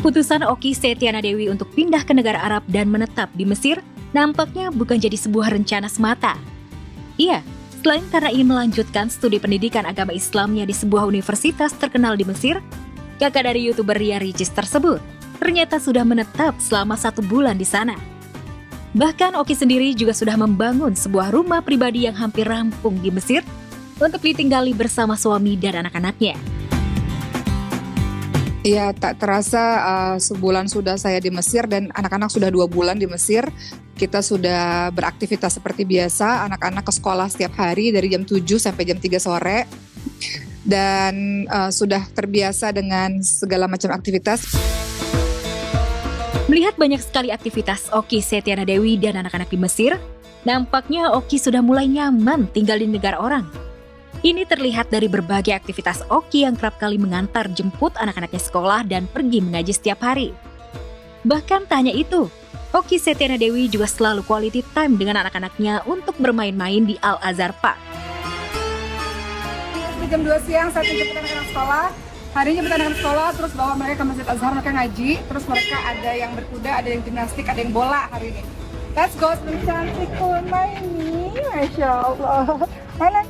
Keputusan Oki Setiana Dewi untuk pindah ke negara Arab dan menetap di Mesir nampaknya bukan jadi sebuah rencana semata. Iya, selain karena ingin melanjutkan studi pendidikan agama Islamnya di sebuah universitas terkenal di Mesir, kakak dari YouTuber Ria Ricis tersebut ternyata sudah menetap selama 1 bulan di sana. Bahkan Oki sendiri juga sudah membangun sebuah rumah pribadi yang hampir rampung di Mesir untuk ditinggali bersama suami dan anak-anaknya. Iya, tak terasa sebulan sudah saya di Mesir dan anak-anak sudah 2 bulan di Mesir. Kita sudah beraktivitas seperti biasa, anak-anak ke sekolah setiap hari dari jam 7 sampai jam 3 sore. Dan sudah terbiasa dengan segala macam aktivitas. Melihat banyak sekali aktivitas Oki Setiana Dewi dan anak-anak di Mesir, nampaknya Oki sudah mulai nyaman tinggal di negara orang. Ini terlihat dari berbagai aktivitas Oki yang kerap kali mengantar jemput anak-anaknya sekolah dan pergi mengaji setiap hari. Bahkan tak hanya itu, Oki Setiana Dewi juga selalu quality time dengan anak-anaknya untuk bermain-main di Al-Azhar Park. Jam 2 siang saat jemput anak-anak sekolah, harinya jemput anak-anak sekolah, terus bawa mereka ke Masjid Azhar, mereka ngaji, terus mereka ada yang berkuda, ada yang gimnastik, ada yang bola hari ini. Let's go, cantik main nih, Masya Allah. Mana?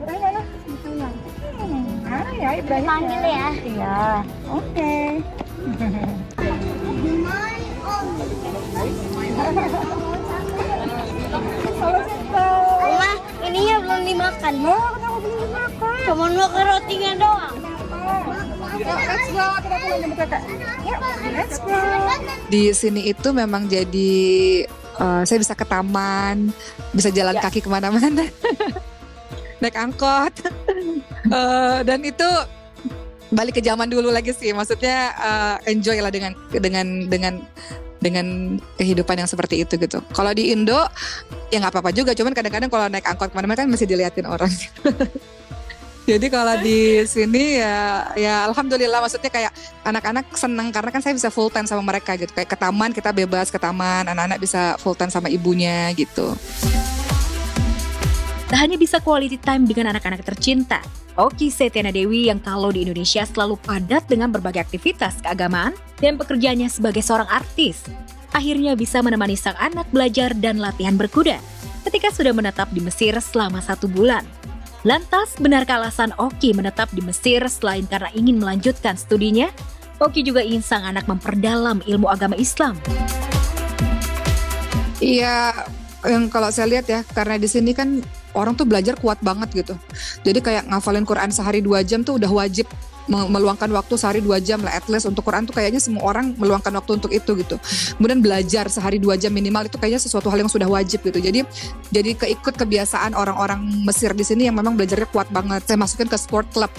Mana? Mana ya, Ibrahim Panggil ya. Iya, oke. Halo Cinta. Oma, ininya belum dimakan. Kenapa belum dimakan? Cuma makan rotinya doang. Let's go, kita pulang jemput kakak. Yuk, let's go. Di sini itu memang jadi saya bisa ke taman, bisa jalan kaki kemana-mana, naik angkot, dan itu balik ke zaman dulu lagi sih. Maksudnya enjoy lah dengan kehidupan yang seperti itu gitu. Kalau di Indo ya nggak apa-apa juga, cuman kadang-kadang kalau naik angkot kemana-mana kan masih diliatin orang. Jadi kalau di sini ya alhamdulillah, maksudnya kayak anak-anak seneng karena kan saya bisa full time sama mereka gitu. Kayak ke taman kita bebas ke taman, anak-anak bisa full time sama ibunya gitu. Tak hanya bisa quality time dengan anak-anak tercinta, Oki Setiana Dewi yang kalau di Indonesia selalu padat dengan berbagai aktivitas keagamaan dan pekerjaannya sebagai seorang artis, akhirnya bisa menemani sang anak belajar dan latihan berkuda ketika sudah menetap di Mesir selama 1 bulan. Lantas, benarkah alasan Oki menetap di Mesir selain karena ingin melanjutkan studinya? Oki juga ingin sang anak memperdalam ilmu agama Islam. Iya, yang kalau saya lihat ya, karena di sini kan orang tuh belajar kuat banget gitu. Jadi kayak ngafalin Quran sehari 2 jam tuh udah wajib meluangkan waktu sehari 2 jam lah, at least untuk Quran tuh kayaknya semua orang meluangkan waktu untuk itu gitu. Kemudian belajar sehari 2 jam minimal itu kayaknya sesuatu hal yang sudah wajib gitu. Jadi keikut kebiasaan orang-orang Mesir di sini yang memang belajarnya kuat banget. Saya masukin ke sport club.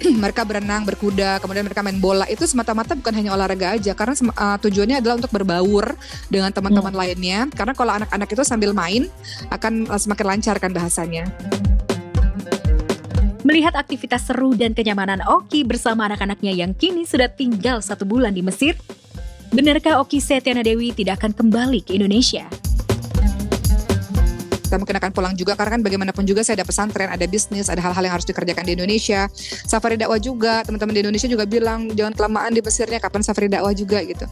Mereka berenang, berkuda, kemudian mereka main bola. Itu semata-mata bukan hanya olahraga aja, karena tujuannya adalah untuk berbaur dengan teman-teman lainnya. Karena kalau anak-anak itu sambil main akan semakin lancar kan bahasanya. Melihat aktivitas seru dan kenyamanan Oki bersama anak-anaknya yang kini sudah tinggal 1 bulan di Mesir, benarkah Oki Setiana Dewi tidak akan kembali ke Indonesia? Kita mungkin akan pulang juga karena kan bagaimanapun juga saya ada pesantren, ada bisnis, ada hal-hal yang harus dikerjakan di Indonesia. Safari dakwah juga, teman-teman di Indonesia juga bilang jangan kelamaan di Mesirnya, kapan safari dakwah juga gitu.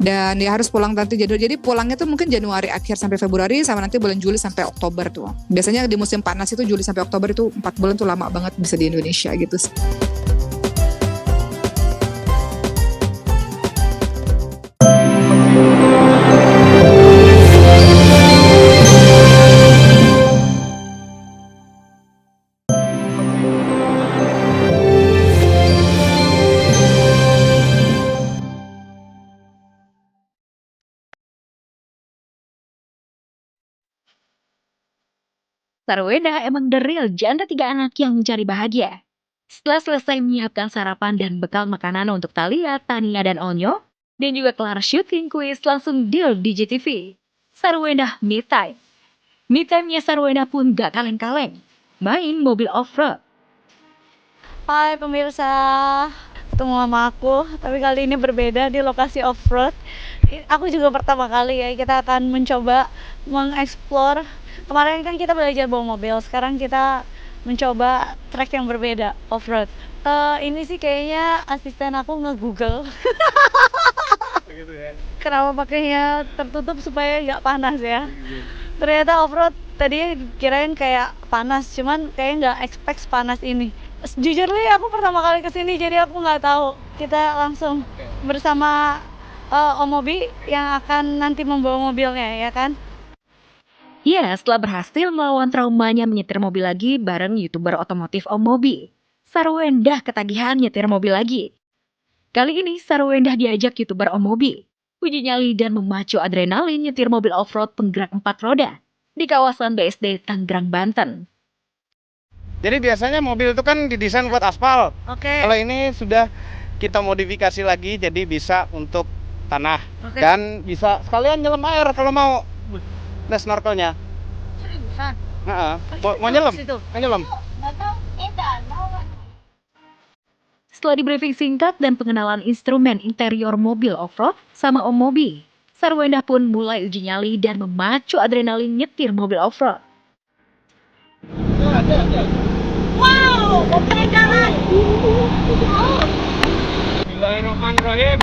Dan ya harus pulang nanti jadi pulangnya tuh mungkin Januari akhir sampai Februari, sama nanti bulan Juli sampai Oktober tuh. Biasanya di musim panas itu Juli sampai Oktober itu 4 bulan tuh lama banget bisa di Indonesia gitu. Sarweda emang the real janda 3 anak yang mencari bahagia. Setelah selesai menyiapkan sarapan dan bekal makanan untuk Thalia, Tania, dan Onyo, dan juga kelar syuting kuis langsung deal di JTV. Sarweda me time. Me time-nya Sarweda pun gak kaleng-kaleng. Main mobil off-road. Hai pemirsa, ketemu sama aku, tapi kali ini berbeda di lokasi off-road. Aku juga pertama kali ya, kita akan mencoba mengeksplor. Kemarin kan kita belajar bawa mobil, sekarang kita mencoba trek yang berbeda, off-road. Ini sih kayaknya asisten aku nge-google Kenapa pakainya tertutup supaya nggak panas ya? Ternyata off-road tadi kirain kayak panas, cuman kayaknya nggak expect panas ini. Jujur nih aku pertama kali kesini jadi aku nggak tahu. Kita langsung bersama Om Mobi yang akan nanti membawa mobilnya ya kan? Ya, setelah berhasil melawan traumanya menyetir mobil lagi bareng YouTuber otomotif Om Mobi, Sarwendah ketagihan nyetir mobil lagi. Kali ini Sarwendah diajak YouTuber Om Mobi uji nyali dan memacu adrenalin nyetir mobil off-road penggerak 4 roda di kawasan BSD Tangerang, Banten. Jadi biasanya mobil itu kan didesain buat aspal. Oke. Kalau ini sudah kita modifikasi lagi jadi bisa untuk tanah. Oke. Dan bisa sekalian nyelam air kalau mau. Ada snorkelnya. Seriusan? Heeh. Mau nyelam? Mau nyelam. Setelah di briefing singkat dan pengenalan instrumen interior mobil off-road sama Om Mobi, Sarwendah pun mulai uji nyali dan memacu adrenalin nyetir mobil off-road. Wow, mobilnya jalan. Bismillahirrahmanirrahim.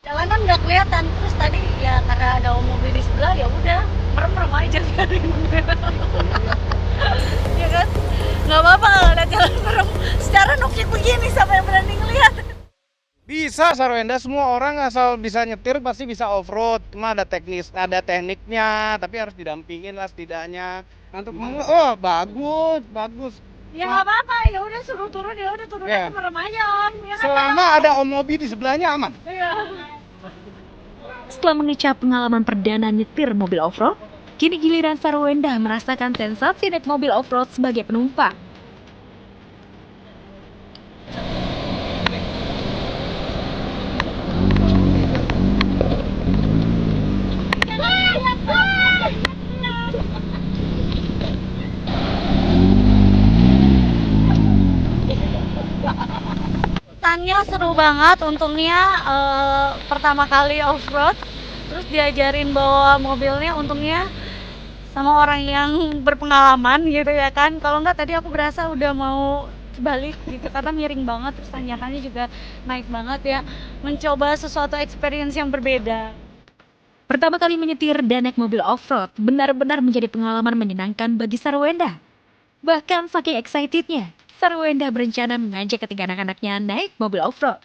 Jalanan nggak kelihatan, terus tadi ya karena ada mobil di sebelah ya udah merem-merem aja biarin. Ya kan? Nggak apa-apa kalau ada jalan merem. Secara nukik begini siapa yang berani ngeliat? Bisa Sarwendah, semua orang asal bisa nyetir pasti bisa off-road. Cuma ada tekniknya, tapi harus didampingin lah setidaknya. Untuk oh bagus. Ya nggak apa-apa, ya udah suruh turun ya udah turun Ya. aja merem aja Om. Ya kan? Selama ada Om Mobi di sebelahnya aman. Iya. Setelah mengecap pengalaman perdana nyetir mobil off-road, kini giliran Sarwendah merasakan sensasi naik mobil off-road sebagai penumpang. Tanya seru banget, untungnya pertama kali off-road, terus diajarin bawa mobilnya untungnya sama orang yang berpengalaman gitu ya kan. Kalau nggak tadi aku berasa udah mau balik gitu karena miring banget, terus tanjakannya juga naik banget ya. Mencoba sesuatu experience yang berbeda. Pertama kali menyetir dan naik mobil off-road benar-benar menjadi pengalaman menyenangkan bagi Sarwendah. Bahkan saking excitednya, Sarwendah berencana mengajak ketiga anak-anaknya naik mobil off-road.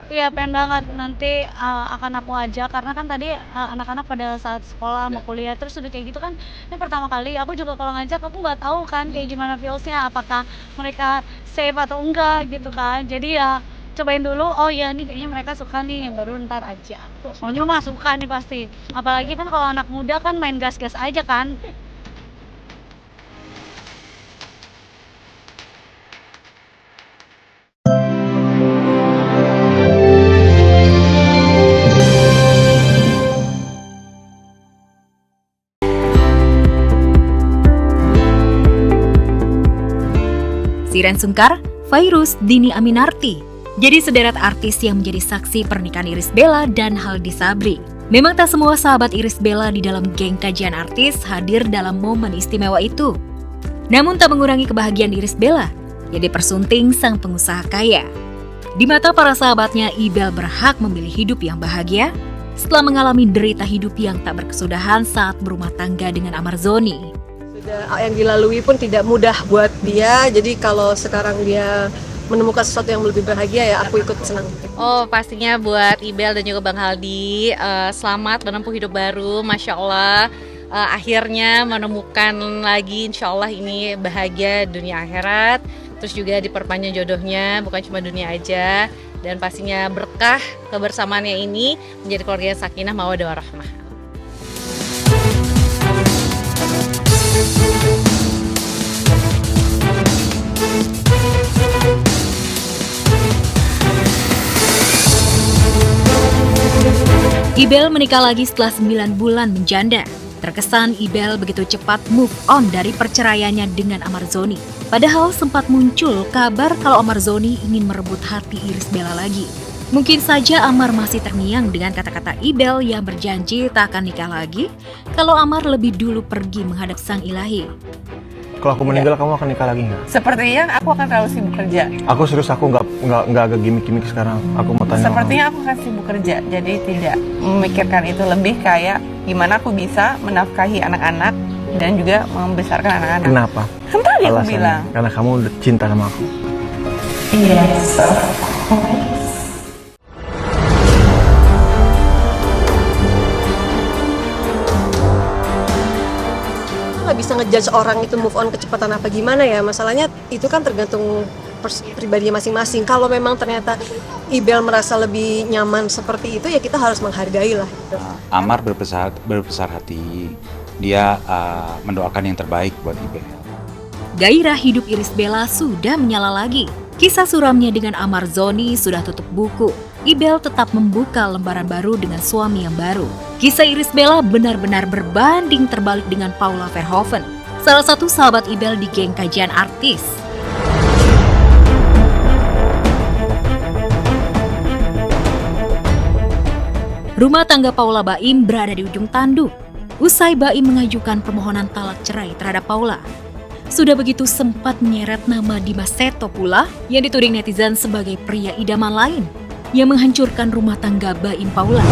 Iya pengen banget, nanti akan aku ajak karena kan tadi anak-anak pada saat sekolah mau kuliah terus udah kayak gitu kan ini pertama kali aku juga kalau ngajak aku nggak tahu kan kayak gimana feelsnya, apakah mereka safe atau enggak gitu kan, jadi ya cobain dulu, oh iya nih kayaknya mereka suka nih, baru ntar aja. Soalnya mah suka nih pasti, apalagi kan kalau anak muda kan main gas-gas aja kan. Siren Sungkar, Fairuz, Dini Aminarti. Jadi sederet artis yang menjadi saksi pernikahan Irish Bella dan Haldi Sabri. Memang tak semua sahabat Irish Bella di dalam geng kajian artis hadir dalam momen istimewa itu. Namun tak mengurangi kebahagiaan Irish Bella yang dipersunting sang pengusaha kaya. Di mata para sahabatnya, Ibel berhak memilih hidup yang bahagia setelah mengalami derita hidup yang tak berkesudahan saat berumah tangga dengan Amarzoni. Yang dilalui pun tidak mudah buat dia, jadi kalau sekarang dia menemukan sesuatu yang lebih bahagia ya aku ikut senang. Oh pastinya buat Ibel dan juga Bang Haldi, selamat menempuh hidup baru, Masya Allah. Akhirnya menemukan lagi, Insya Allah ini bahagia dunia akhirat. Terus juga diperpanjang jodohnya, bukan cuma dunia aja. Dan pastinya berkah kebersamaannya ini menjadi keluarga yang sakinah mawaddah warahmah. Ibel menikah lagi setelah 9 bulan menjanda. Terkesan Ibel begitu cepat move on dari perceraiannya dengan Amarzoni. Padahal sempat muncul kabar kalau Amarzoni ingin merebut hati Irish Bella lagi. Mungkin saja Amar masih terngiang dengan kata-kata Ibel yang berjanji tak akan nikah lagi kalau Amar lebih dulu pergi menghadap Sang Ilahi. Kalau aku meninggal, kamu akan nikah lagi nggak? Sepertinya aku akan terlalu sibuk kerja. Aku serius, aku nggak agak gimmick-gimmick sekarang. Aku mau tanya. Sepertinya aku akan sibuk kerja, jadi tidak memikirkan itu, lebih kayak gimana aku bisa menafkahi anak-anak dan juga membesarkan anak-anak. Kenapa? Kan tadi aku Alasannya? bilang. Karena kamu udah cinta sama aku. Iya. Nggak bisa ngejudge orang itu move on kecepatan apa gimana ya, masalahnya itu kan tergantung pribadi masing-masing. Kalau memang ternyata Ibel merasa lebih nyaman seperti itu, ya kita harus menghargai lah gitu. Amar berbesar hati, dia mendoakan yang terbaik buat Ibel. Gairah hidup Iris Bella sudah menyala lagi. Kisah suramnya dengan Amar Zoni sudah tutup buku. Ibel tetap membuka lembaran baru dengan suami yang baru. Kisah Iris Bella benar-benar berbanding terbalik dengan Paula Verhoeven, salah satu sahabat Ibel di geng kajian artis. Rumah tangga Paula Baim berada di ujung tanduk. Usai Baim mengajukan permohonan talak cerai terhadap Paula, sudah begitu sempat menyeret nama Dimas Seto pula yang dituding netizen sebagai pria idaman lain yang menghancurkan rumah tangga Baim Paula.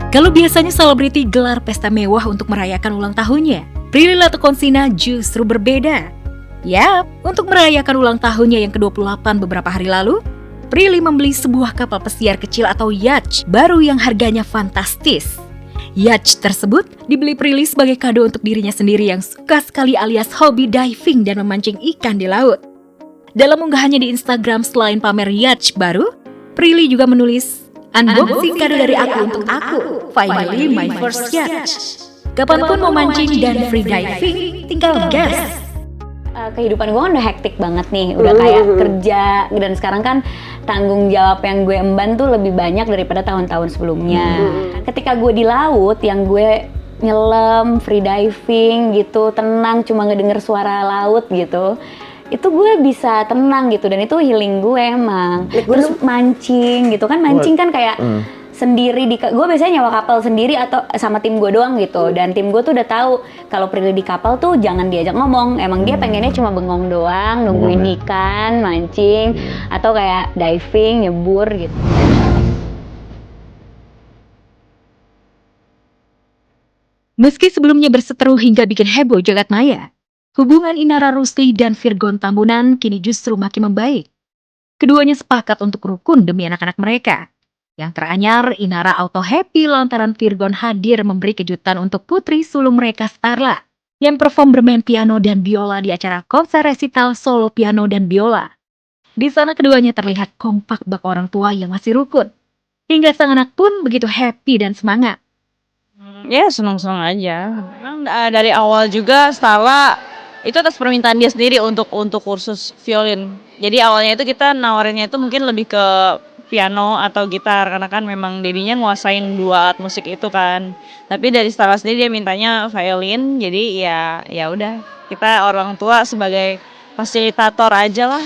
Kalau biasanya selebriti gelar pesta mewah untuk merayakan ulang tahunnya, Prilly Latuconsina justru berbeda. Yap, untuk merayakan ulang tahunnya yang ke-28 beberapa hari lalu, Prilly membeli sebuah kapal pesiar kecil atau yacht baru yang harganya fantastis. Yacht tersebut dibeli Prilly sebagai kado untuk dirinya sendiri yang suka sekali alias hobi diving dan memancing ikan di laut. Dalam unggahannya di Instagram selain pamer yacht baru, Prilly juga menulis, "Unboxing kado dari aku untuk aku, finally my first yacht. Kapanpun mau mancing dan free diving, tinggal gas." Kehidupan gue kan udah hektik banget nih, udah kayak kerja, dan sekarang kan tanggung jawab yang gue emban tuh lebih banyak daripada tahun-tahun sebelumnya. Ketika gue di laut, yang gue nyelam, free diving gitu, tenang cuma ngedenger suara laut gitu, itu gue bisa tenang gitu, dan itu healing gue emang. Terus mancing gitu kan, mancing kan kayak sendiri, gue biasanya nyewa kapal sendiri atau sama tim gue doang gitu, dan tim gue tuh udah tahu kalau Prilly di kapal tuh jangan diajak ngomong, emang dia pengennya cuma bengong doang, nungguin ikan, mancing, atau kayak diving, nyebur gitu. Meski sebelumnya berseteru hingga bikin heboh jagat maya, hubungan Inara Rusli dan Virgon Tambunan kini justru makin membaik. Keduanya sepakat untuk rukun demi anak-anak mereka. Yang teranyar, Inara auto happy lantaran Virgon hadir memberi kejutan untuk putri sulung mereka Starla, yang perform bermain piano dan biola di acara konser resital solo piano dan biola. Di sana keduanya terlihat kompak bak orang tua yang masih rukun. Hingga sang anak pun begitu happy dan semangat. Ya senang-senang aja. Dari awal juga Starla itu atas permintaan dia sendiri untuk kursus violin. Jadi awalnya itu kita nawarinnya itu mungkin lebih ke piano atau gitar karena kan memang dedinya nguasain dua alat musik itu kan. Tapi dari Stella sendiri dia mintanya violin, jadi ya udah kita orang tua sebagai fasilitator aja lah.